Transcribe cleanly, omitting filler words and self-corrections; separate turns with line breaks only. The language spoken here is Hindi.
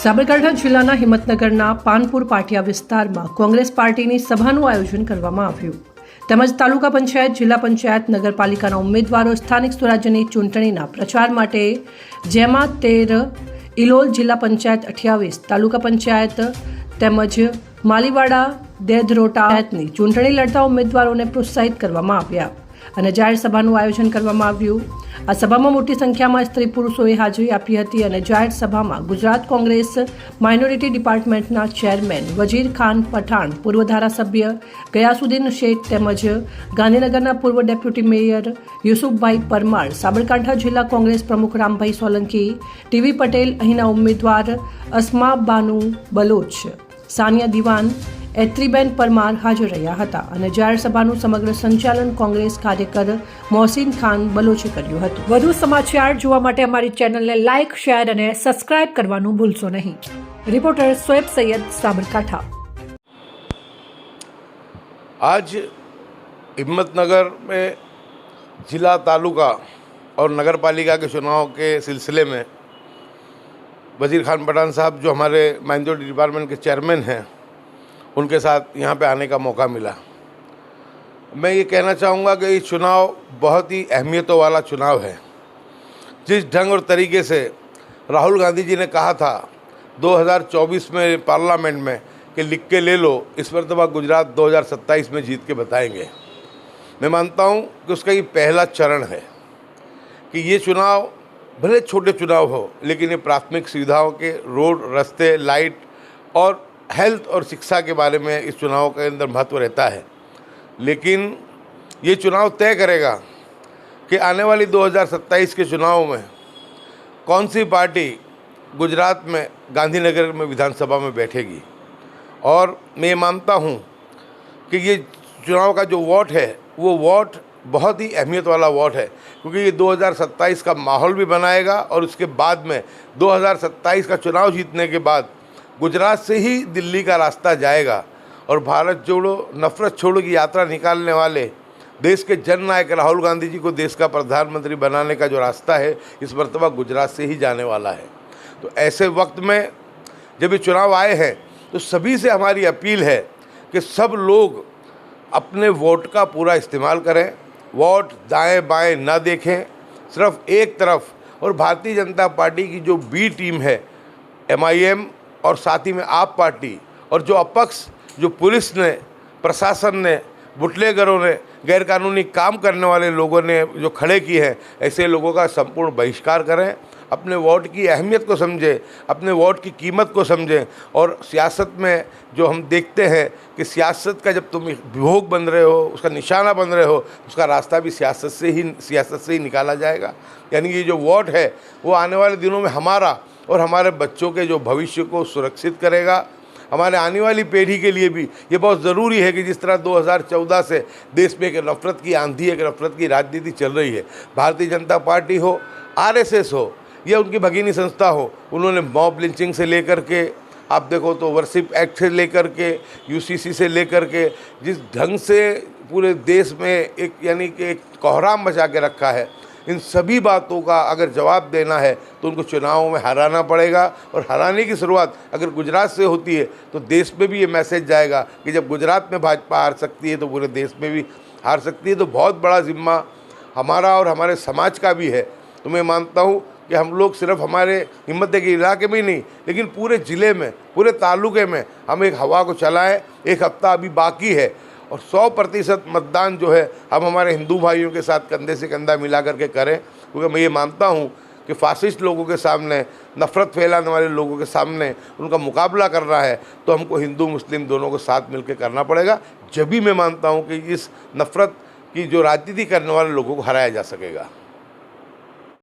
સાબરકાંઠા જિલ્લાના હિંમતનગરના પાનપુર પાટિયા વિસ્તારમાં કોંગ્રેસ પાર્ટીની સભાનું આયોજન કરવામાં આવ્યું તેમજ તાલુકા પંચાયત, જિલ્લા પંચાયત, નગરપાલિકાના ઉમેદવારો સ્થાનિક સ્વરાજ્યની ચૂંટણીના પ્રચાર માટે જેમાં 13 ઇલોલ, જિલ્લા પંચાયત 28, તાલુકા પંચાયત તેમજ માલીવાડા, દેધરોટાની ચૂંટણી લડતા ઉમેદવારોને પ્રોત્સાહિત કરવામાં આવ્યા અને જાહેર સભાનું આયોજન કરવામાં આવ્યું। આ સભામાં મોટી સંખ્યામાં સ્ત્રી પુરુષોએ હાજરી આપી હતી અને જાહેર સભામાં ગુજરાત કોંગ્રેસ માઇનોરિટી ડિપાર્ટમેન્ટના ચેરમેન વજીર ખાન પઠાણ, પૂર્વ ધારાસભ્ય ગયાસુદ્દીન શેખ તેમજ ગાંધીનગરના પૂર્વ ડેપ્યુટી મેયર યુસુફભાઈ પરમાર, સાબરકાંઠા જિલ્લા કોંગ્રેસ પ્રમુખ રામભાઈ સોલંકી, ટીવી પટેલ, અહીંના ઉમેદવાર અસ્મા બાનુ બલોચ, સાનિયા દિવાન, એત્રીબેન પરમાર હાજર રહ્યા હતા અને જાહેર સભાનું સમગ્ર સંચાલન કોંગ્રેસ કાર્યકર મોહસિન ખાન બલોચે કર્યું હતું। વધુ સમાચાર જોવા માટે અમારી ચેનલને લાઇક, શેર અને સબસ્ક્રાઇબ કરવાનું ભૂલશો નહીં। રિપોર્ટર શોએબ સૈયદ, साबरकांठा।
आज हिम्मतनगर में जिला, तालुका और नगर पालिका के चुनाव के सिलसिले में वजीर खान पठान साहब, जो हमारे माइनॉरिटी डिपार्टमेंट के चेयरमैन हैं, उनके साथ यहाँ पे आने का मौका मिला। मैं ये कहना चाहूँगा कि ये चुनाव बहुत ही अहमियतों वाला चुनाव है। जिस ढंग और तरीके से राहुल गांधी जी ने कहा था 2024 में पार्लियामेंट में कि लिख के ले लो, इस मरतबा गुजरात 2027 में जीत के बताएंगे। मैं मानता हूँ कि उसका ये पहला चरण है कि ये चुनाव भले छोटे चुनाव हो, लेकिन ये प्राथमिक सुविधाओं के रोड, रास्ते, लाइट और हेल्थ और शिक्षा के बारे में इस चुनाव के अंदर महत्व रहता है। लेकिन ये चुनाव तय करेगा कि आने वाली 2027 के चुनाव में कौन सी पार्टी गुजरात में गांधीनगर में विधानसभा में बैठेगी। और मैं ये मानता हूँ कि ये चुनाव का जो वोट है वो वोट बहुत ही अहमियत वाला वोट है, क्योंकि ये 2027 का माहौल भी बनाएगा और उसके बाद में 2027 का चुनाव जीतने के बाद गुजरात से ही दिल्ली का रास्ता जाएगा और भारत जोड़ो, नफरत छोड़ो की यात्रा निकालने वाले देश के जननायक राहुल गांधी जी को देश का प्रधानमंत्री बनाने का जो रास्ता है, इस मरतबा गुजरात से ही जाने वाला है। तो ऐसे वक्त में जब ये चुनाव आए हैं तो सभी से हमारी अपील है कि सब लोग अपने वोट का पूरा इस्तेमाल करें, वोट दाएं बाएं ना देखें, सिर्फ एक तरफ। और भारतीय जनता पार्टी की जो बी टीम है, MIM और साथ ही में आप पार्टी और जो अपक्ष, जो पुलिस ने, प्रशासन ने, बुटलेगरों ने, गैरकानूनी काम करने वाले लोगों ने जो खड़े किए हैं, ऐसे लोगों का संपूर्ण बहिष्कार करें। अपने वोट की अहमियत को समझें, अपने वोट की कीमत को समझें। और सियासत में जो हम देखते हैं कि सियासत का जब तुम विभोग बन रहे हो, उसका निशाना बन रहे हो, उसका रास्ता भी सियासत से ही निकाला जाएगा। यानी कि जो वोट है वो आने वाले दिनों में हमारा और हमारे बच्चों के जो भविष्य को सुरक्षित करेगा। हमारे आने वाली पीढ़ी के लिए भी ये बहुत ज़रूरी है कि जिस तरह 2014 से देश में एक नफ़रत की आंधी, एक नफ़रत की राजनीति चल रही है, भारतीय जनता पार्टी हो, RSS हो या उनकी भगिनी संस्था हो, उन्होंने मॉब लिंचिंग से लेकर के, आप देखो तो वर्शिप एक्ट से लेकर के, UCC से लेकर के, जिस ढंग से पूरे देश में एक यानी कि एक कोहराम मचा के रखा है, इन सभी बातों का अगर जवाब देना है तो उनको चुनावों में हराना पड़ेगा। और हराने की शुरुआत अगर गुजरात से होती है तो देश में भी ये मैसेज जाएगा कि जब गुजरात में भाजपा हार सकती है तो पूरे देश में भी हार सकती है। तो बहुत बड़ा जिम्मा हमारा और हमारे समाज का भी है। तो मैं मानता हूँ कि हम लोग सिर्फ हमारे हिम्मत के इलाके में ही नहीं, लेकिन पूरे ज़िले में, पूरे तालुके में हम एक हवा को चलाएँ। एक हफ्ता अभी बाकी है और 100% मतदान जो है हम हमारे हिंदू भाइयों के साथ कंधे से कंधा मिला करके करें। क्योंकि मैं ये मानता हूँ कि फासिस्ट लोगों के सामने, नफ़रत फैलाने वाले लोगों के सामने उनका मुकाबला करना है तो हमको हिंदू मुस्लिम दोनों को साथ मिलकर करना पड़ेगा। जब भी मैं मानता हूँ कि इस नफ़रत की जो राजनीति करने वाले लोगों को हराया जा सकेगा।